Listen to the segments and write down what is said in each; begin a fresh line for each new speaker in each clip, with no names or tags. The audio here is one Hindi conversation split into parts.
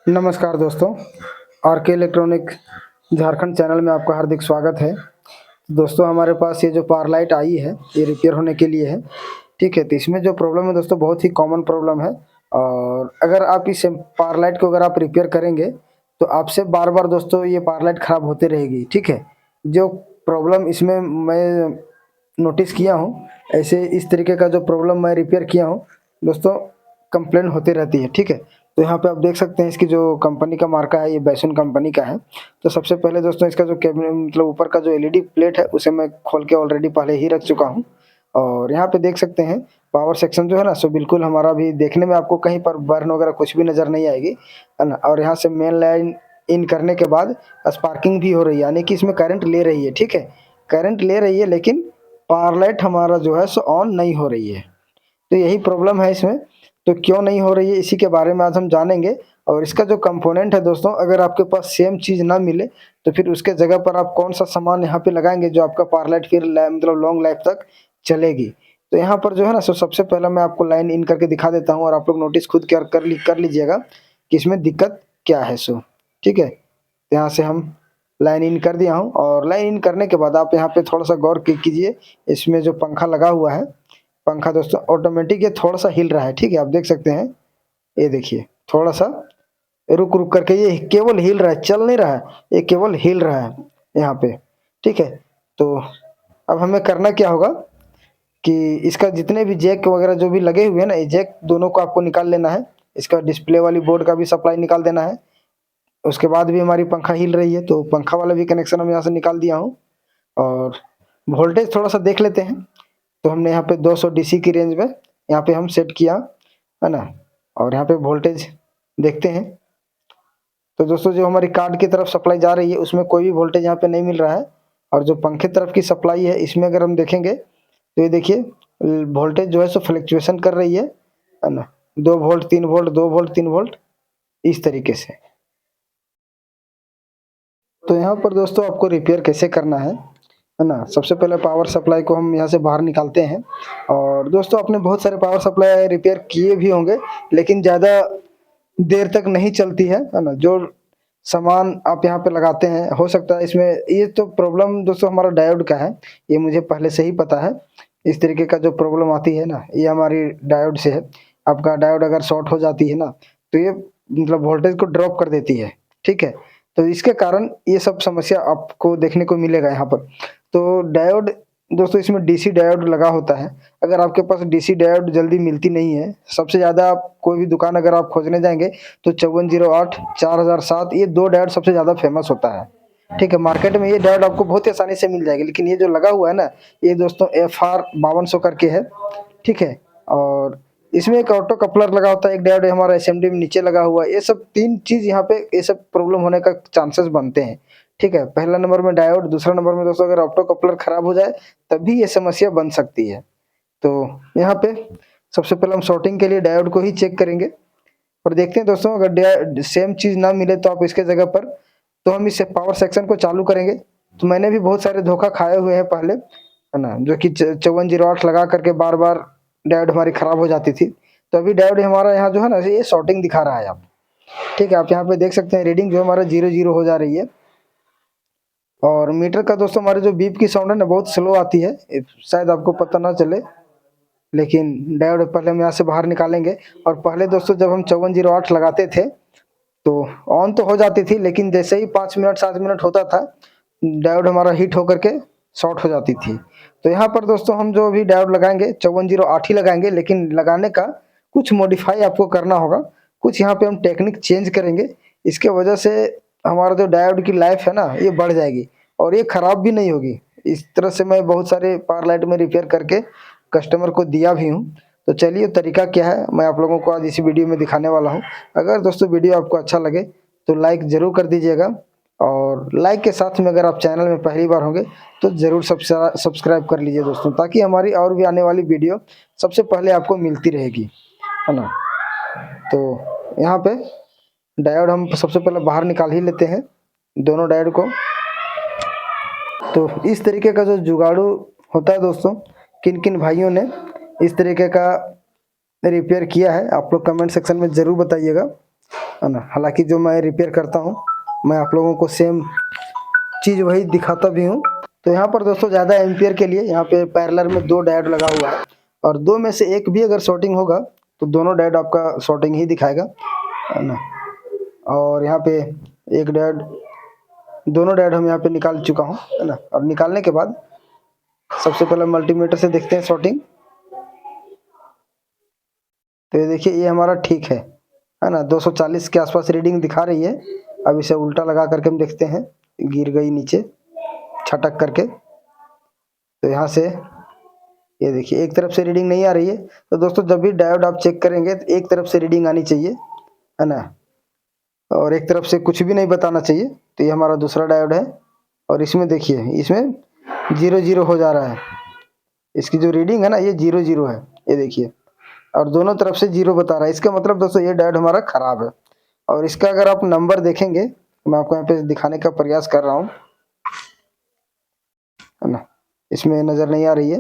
नमस्कार दोस्तों, आर के इलेक्ट्रॉनिक झारखंड चैनल में आपका हार्दिक स्वागत है। दोस्तों, हमारे पास ये जो पावर लाइट आई है ये रिपेयर होने के लिए है। ठीक है, तो इसमें जो प्रॉब्लम है दोस्तों बहुत ही कॉमन प्रॉब्लम है। और अगर आप इस पावर लाइट को अगर आप रिपेयर करेंगे तो आपसे बार बार दोस्तों ये पावर लाइट ख़राब होती रहेगी। ठीक है, जो प्रॉब्लम इसमें मैं नोटिस किया हूँ, ऐसे इस तरीके का जो प्रॉब्लम मैं रिपेयर किया हूँ दोस्तों, कंप्लेन होती रहती है। ठीक है, तो यहाँ पे आप देख सकते हैं इसकी जो कंपनी का मार्का है ये बैसन कंपनी का है। तो सबसे पहले दोस्तों इसका जो कैबिनेट मतलब ऊपर का जो एलईडी प्लेट है उसे मैं खोल के ऑलरेडी पहले ही रख चुका हूँ। और यहाँ पे देख सकते हैं पावर सेक्शन जो है ना सो बिल्कुल हमारा भी देखने में आपको कहीं पर बर्न वगैरह कुछ भी नज़र नहीं आएगी, है ना। और यहाँ से मेन लाइन इन करने के बाद स्पार्किंग भी हो रही है, यानी कि इसमें करंट ले रही है। ठीक है, करंट ले रही है लेकिन पावर लाइट हमारा जो है सो ऑन नहीं हो रही है। तो यही प्रॉब्लम है इसमें। तो क्यों नहीं हो रही है इसी के बारे में आज हम जानेंगे। और इसका जो कंपोनेंट है दोस्तों, अगर आपके पास सेम चीज़ ना मिले तो फिर उसके जगह पर आप कौन सा सामान यहाँ पे लगाएंगे जो आपका पावर लाइट फिर मतलब लॉन्ग लाइफ तक चलेगी। तो यहाँ पर जो है ना सो सबसे पहले मैं आपको लाइन इन करके दिखा देता हूँ और आप लोग नोटिस खुद कर लीजिएगा कि इसमें दिक्कत क्या है सो। ठीक है, तो यहाँ से हम लाइन इन कर दिया हूँ और लाइन इन करने के बाद आप यहाँ पे थोड़ा सा गौर कीजिए। इसमें जो पंखा लगा हुआ है, पंखा दोस्तों ऑटोमेटिक ये थोड़ा सा हिल रहा है। ठीक है, आप देख सकते हैं, ये देखिए थोड़ा सा रुक रुक करके ये केवल हिल रहा है, चल नहीं रहा है, ये केवल हिल रहा है यहाँ पे। ठीक है, तो अब हमें करना क्या होगा कि इसका जितने भी जैक वगैरह जो भी लगे हुए हैं ना, ये जैक दोनों को आपको निकाल लेना है। इसका डिस्प्ले वाली बोर्ड का भी सप्लाई निकाल देना है। उसके बाद भी हमारी पंखा हिल रही है तो पंखा वाला भी कनेक्शन हम यहाँ से निकाल दिया हूँ। और वोल्टेज थोड़ा सा देख लेते हैं। तो हमने यहाँ पे 200 डीसी की रेंज में यहाँ पे हम सेट किया, है ना। और यहाँ पे वोल्टेज देखते हैं तो दोस्तों जो हमारी कार्ड की तरफ सप्लाई जा रही है उसमें कोई भी वोल्टेज यहाँ पे नहीं मिल रहा है। और जो पंखे तरफ की सप्लाई है इसमें अगर हम देखेंगे तो ये देखिए वोल्टेज जो है सो फ्लक्चुएशन कर रही है ना। 2 वोल्ट 3 वोल्ट 2 वोल्ट 3 वोल्ट इस तरीके से। तो यहाँ पर दोस्तों आपको रिपेयर कैसे करना है ना। सबसे पहले पावर सप्लाई को हम यहाँ से बाहर निकालते हैं। और दोस्तों आपने बहुत सारे पावर सप्लाई रिपेयर किए भी होंगे लेकिन ज़्यादा देर तक नहीं चलती है ना। जो सामान आप यहाँ पे लगाते हैं हो सकता है इसमें ये तो प्रॉब्लम दोस्तों हमारा डायोड का है, ये मुझे पहले से ही पता है। इस तरीके का जो प्रॉब्लम आती है ना ये हमारी डायोड से है। आपका डायोड अगर शॉर्ट हो जाती है ना तो ये मतलब वोल्टेज को ड्रॉप कर देती है। ठीक है, तो इसके कारण ये सब समस्या आपको देखने को मिलेगा यहाँ पर। तो डायोड दोस्तों इसमें डीसी डायोड लगा होता है। अगर आपके पास डीसी डायोड जल्दी मिलती नहीं है, सबसे ज़्यादा आप कोई भी दुकान अगर आप खोजने जाएंगे तो 5408 4007 ये 2 डायोड सबसे ज़्यादा फेमस होता है। ठीक है, मार्केट में ये डायोड आपको बहुत ही आसानी से मिल जाएगी। लेकिन ये जो लगा हुआ है ना ये दोस्तों FR 5200 करके है। ठीक है, और इसमें एक ऑटो कपलर लगा होता है, एक डायोड हमारा एसएमडी में नीचे लगा हुआ है। ये सब 3 चीज़ यहाँ पे ये सब प्रॉब्लम होने का चांसेस बनते हैं। ठीक है, पहला नंबर में डायोड, दूसरा नंबर में दोस्तों अगर ऑटो कपलर खराब हो जाए तभी ये समस्या बन सकती है। तो यहाँ पे सबसे पहले हम शॉर्टिंग के लिए डायोड को ही चेक करेंगे और देखते हैं दोस्तों अगर सेम चीज़ ना मिले तो आप इसके जगह पर तो हम इस पावर सेक्शन को चालू करेंगे। तो मैंने भी बहुत सारे धोखा खाए हुए हैं पहले, है ना, जो कि 5408 लगा करके बार बार डायोड हमारी ख़राब हो जाती थी। तो अभी डायोड हमारा यहाँ जो है ना ये शॉर्टिंग दिखा रहा है आप। ठीक है, आप यहाँ पे देख सकते हैं रीडिंग जो हमारा 00 हो जा रही है। और मीटर का दोस्तों हमारे जो बीप की साउंड है ना बहुत स्लो आती है, शायद आपको पता ना चले। लेकिन डायोड पहले हम यहाँ से बाहर निकालेंगे। और पहले दोस्तों जब हम 5408 लगाते थे तो ऑन तो हो जाती थी, लेकिन जैसे ही 5 मिनट 7 मिनट होता था डायोड हमारा हीट होकर के शॉर्ट हो जाती थी। तो यहाँ पर दोस्तों हम जो भी डायोड लगाएंगे 5408 ही लगाएंगे, लेकिन लगाने का कुछ मॉडिफाई आपको करना होगा। कुछ यहाँ पे हम टेक्निक चेंज करेंगे, इसके वजह से हमारा जो डायोड की लाइफ है ना ये बढ़ जाएगी और ये ख़राब भी नहीं होगी। इस तरह से मैं बहुत सारे पावर लाइट में रिपेयर करके कस्टमर को दिया भी हूँ। तो चलिए तरीका क्या है मैं आप लोगों को आज इसी वीडियो में दिखाने वाला हूँ। अगर दोस्तों वीडियो आपको अच्छा लगे तो लाइक ज़रूर कर दीजिएगा। और लाइक के साथ में अगर आप चैनल में पहली बार होंगे तो ज़रूर सब्सक्राइब कर लीजिए दोस्तों, ताकि हमारी और भी आने वाली वीडियो सबसे पहले आपको मिलती रहेगी, है ना। तो यहाँ पे डायोड हम सबसे पहले बाहर निकाल ही लेते हैं दोनों डायोड को। तो इस तरीके का जो जुगाड़ू होता है दोस्तों, किन किन भाइयों ने इस तरीके का रिपेयर किया है आप लोग कमेंट सेक्शन में ज़रूर बताइएगा। है ना। हालांकि जो मैं रिपेयर करता हूँ मैं आप लोगों को सेम चीज़ वही दिखाता भी हूँ। तो यहाँ पर दोस्तों ज़्यादा एम्पियर के लिए यहाँ पे पैरेलल में 2 डायोड लगा हुआ है, और 2 में से एक भी अगर शॉर्टिंग होगा तो दोनों डायोड आपका शॉर्टिंग ही दिखाएगा, है ना। और यहाँ पे एक डायोड, दोनों डायोड हम यहाँ पे निकाल चुका हूँ, है ना। और निकालने के बाद सबसे पहले मल्टीमीटर से देखते हैं शॉर्टिंग। तो ये देखिए ये हमारा ठीक है ना। 240 के आसपास रीडिंग दिखा रही है। अब इसे उल्टा लगा करके हम देखते हैं, गिर गई नीचे छटक करके। तो यहाँ से ये देखिए एक तरफ से रीडिंग नहीं आ रही है। तो दोस्तों जब भी डायोड आप चेक करेंगे तो एक तरफ से रीडिंग आनी चाहिए, है ना, और एक तरफ से कुछ भी नहीं बताना चाहिए। तो ये हमारा दूसरा डायोड है, और इसमें देखिए इसमें 0 0 हो जा रहा है। इसकी जो रीडिंग है ना ये 0 0 है, ये देखिए, और दोनों तरफ से 0 बता रहा है। इसका मतलब दोस्तों ये डायोड हमारा खराब है। और इसका अगर आप नंबर देखेंगे, मैं आपको यहाँ पे दिखाने का प्रयास कर रहा हूँ, है ना, इसमें नज़र नहीं आ रही है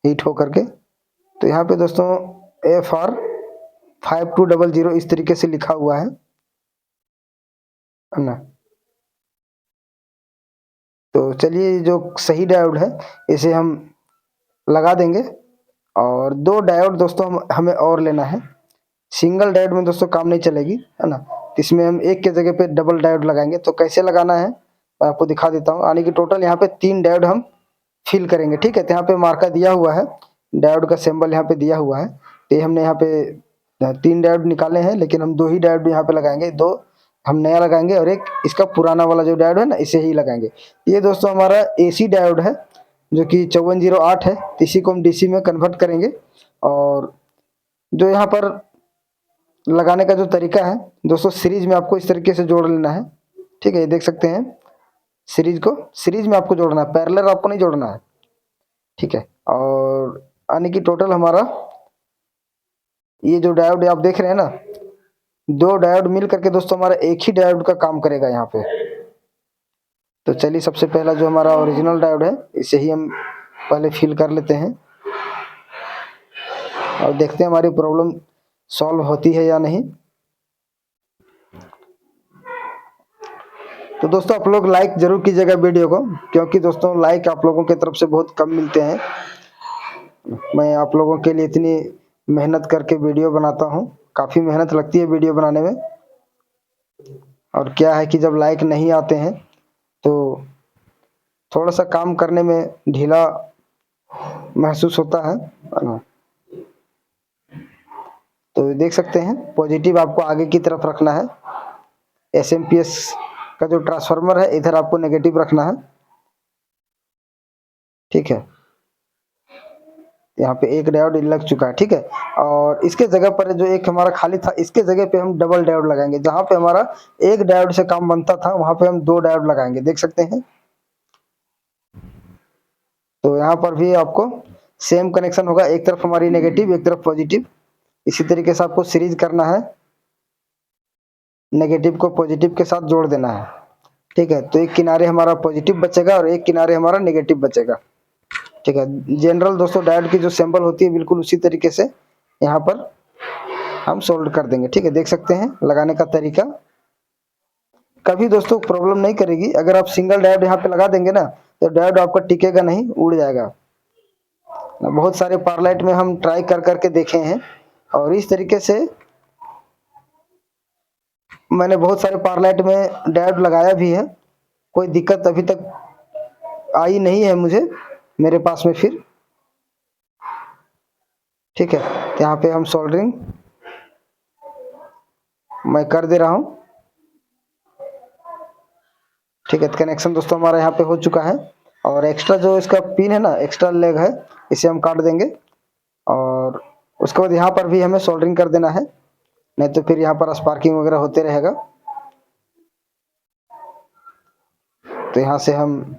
हीट हो करके। तो यहाँ पे दोस्तों FR 5200 इस तरीके से लिखा हुआ है ना। तो चलिए जो सही डायोड है इसे हम लगा देंगे। और 2 डायोड दोस्तों हमें और लेना है। सिंगल डायोड में दोस्तों काम नहीं चलेगी, है ना। इसमें हम एक के जगह पे डबल डायोड लगाएंगे। तो कैसे लगाना है मैं आपको दिखा देता हूँ। यानी कि टोटल यहाँ पे 3 डायोड हम फिल करेंगे, ठीक है। तो यहाँ पे मार्का दिया हुआ है, डायोड का सिंबल यहाँ पे दिया हुआ है। तो ये हमने यहाँ पे 3 डायोड निकाले हैं, लेकिन हम 2 ही डायोड यहाँ पे लगाएंगे। 2 हम नया लगाएंगे और एक इसका पुराना वाला जो डायोड है ना इसे ही लगाएंगे। ये दोस्तों हमारा AC डायोड है जो कि 5408 है। तो इसी को हम DC में कन्वर्ट करेंगे। और जो यहाँ पर लगाने का जो तरीका है दोस्तों, सीरीज में आपको इस तरीके से जोड़ लेना है, ठीक है। ये देख सकते हैं सीरीज में आपको जोड़ना है, पैरेलल आपको नहीं जोड़ना है, ठीक है। और यानी कि टोटल हमारा ये जो डायोड आप देख रहे हैं ना, 2 डायोड मिल करके दोस्तों हमारा एक ही डायोड का काम करेगा यहाँ पे। तो चलिए सबसे पहला जो हमारा ओरिजिनल डायोड है इसे ही हम पहले फिल कर लेते हैं, और देखते हैं हमारी प्रॉब्लम सॉल्व होती है या नहीं। तो दोस्तों आप लोग लाइक जरूर कीजिएगा वीडियो को, क्योंकि दोस्तों लाइक आप लोगों की तरफ से बहुत कम मिलते हैं। मैं आप लोगों के लिए इतनी मेहनत करके वीडियो बनाता हूँ, काफ़ी मेहनत लगती है वीडियो बनाने में। और क्या है कि जब लाइक नहीं आते हैं तो थोड़ा सा काम करने में ढीला महसूस होता है ना। तो देख सकते हैं पॉजिटिव आपको आगे की तरफ रखना है। SMPS का जो ट्रांसफार्मर है इधर आपको नेगेटिव रखना है, ठीक है। यहाँ पे एक डायोड लग चुका है, ठीक है। और इसके जगह पर जो एक हमारा खाली था इसके जगह पे हम डबल डायोड लगाएंगे। जहाँ पे हमारा एक डायोड से काम बनता था वहां पे हम 2 डायोड लगाएंगे, देख सकते हैं। तो यहाँ पर भी आपको सेम कनेक्शन होगा, एक तरफ हमारी नेगेटिव एक तरफ पॉजिटिव। इसी तरीके से आपको सीरीज करना है, नेगेटिव को पॉजिटिव के साथ जोड़ देना है, ठीक है। तो एक किनारे हमारा पॉजिटिव बचेगा और एक किनारे हमारा नेगेटिव बचेगा, ठीक है। जनरल दोस्तों डायोड की जो सिंबल होती है बिल्कुल उसी तरीके से यहाँ पर हम सोल्ड कर देंगे, ठीक है। देख सकते हैं लगाने का तरीका। कभी दोस्तों प्रॉब्लम नहीं करेगी। अगर आप सिंगल डायोड यहाँ पे लगा देंगे ना तो डायोड आपका टिकेगा नहीं, उड़ जाएगा। बहुत सारे पारलाइट में हम ट्राई कर करके देखे हैं, और इस तरीके से मैंने बहुत सारे पारलाइट में डायोड लगाया भी है। कोई दिक्कत अभी तक आई नहीं है मुझे मेरे पास में फिर, ठीक है। तो यहाँ पे हम सोल्डरिंग मैं कर दे रहा हूँ, ठीक है। कनेक्शन दोस्तों हमारा यहाँ पे हो चुका है। और एक्स्ट्रा जो इसका पिन है ना, एक्स्ट्रा लेग है, इसे हम काट देंगे। और उसके बाद यहाँ पर भी हमें सोल्डरिंग कर देना है, नहीं तो फिर यहाँ पर स्पार्किंग वगैरह होते रहेगा। तो यहाँ से हम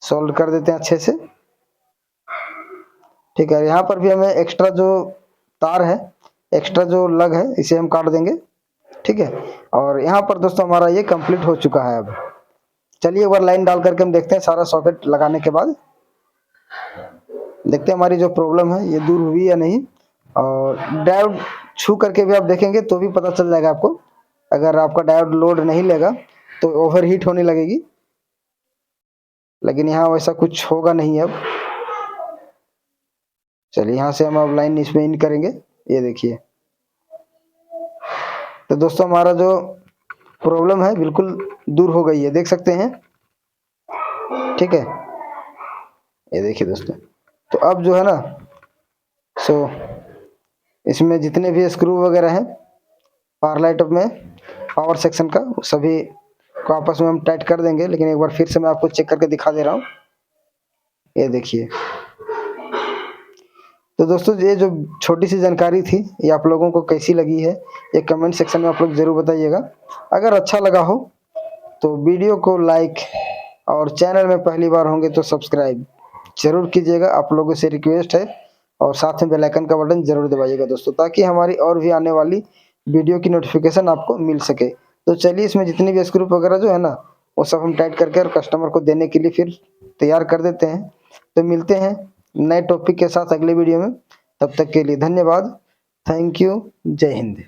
सोल्ड कर देते हैं अच्छे से, ठीक है। यहाँ पर भी हमें एक्स्ट्रा जो तार है, एक्स्ट्रा जो लग है, इसे हम काट देंगे, ठीक है। और यहाँ पर दोस्तों हमारा ये कंप्लीट हो चुका है। अब चलिए एक बार लाइन डाल करके हम देखते हैं सारा सॉकेट लगाने के बाद देखते हैं हमारी जो प्रॉब्लम है ये दूर हुई या नहीं। और डायोड छू करके भी आप देखेंगे तो भी पता चल जाएगा आपको। अगर आपका डायोड लोड नहीं लेगा तो ओवरहीट होने लगेगी, लेकिन यहाँ वैसा कुछ होगा नहीं अब। चलिए यहाँ से हम अब लाइन इसमें इन करेंगे, ये देखिए। तो दोस्तों हमारा जो प्रॉब्लम है बिल्कुल दूर हो गई है, देख सकते हैं, ठीक है। ये देखिए दोस्तों, तो अब जो है ना सो इसमें जितने भी स्क्रू वगैरह हैं पावर लाइट में पावर सेक्शन का, सभी को आपस में हम टाइट कर देंगे। लेकिन एक बार फिर से मैं आपको चेक करके दिखा दे रहा हूँ, ये देखिए। तो दोस्तों ये जो छोटी सी जानकारी थी ये आप लोगों को कैसी लगी है ये कमेंट सेक्शन में आप लोग ज़रूर बताइएगा। अगर अच्छा लगा हो तो वीडियो को लाइक और चैनल में पहली बार होंगे तो सब्सक्राइब जरूर कीजिएगा, आप लोगों से रिक्वेस्ट है। और साथ में बेल आइकन का बटन जरूर दबाइएगा दोस्तों, ताकि हमारी और भी आने वाली वीडियो की नोटिफिकेशन आपको मिल सके। तो चलिए इसमें जितनी भी स्क्रू वगैरह जो है ना वो सब हम टाइट करके और कस्टमर को देने के लिए फिर तैयार कर देते हैं। तो मिलते हैं नए टॉपिक के साथ अगले वीडियो में, तब तक के लिए धन्यवाद। थैंक यू, जय हिंद।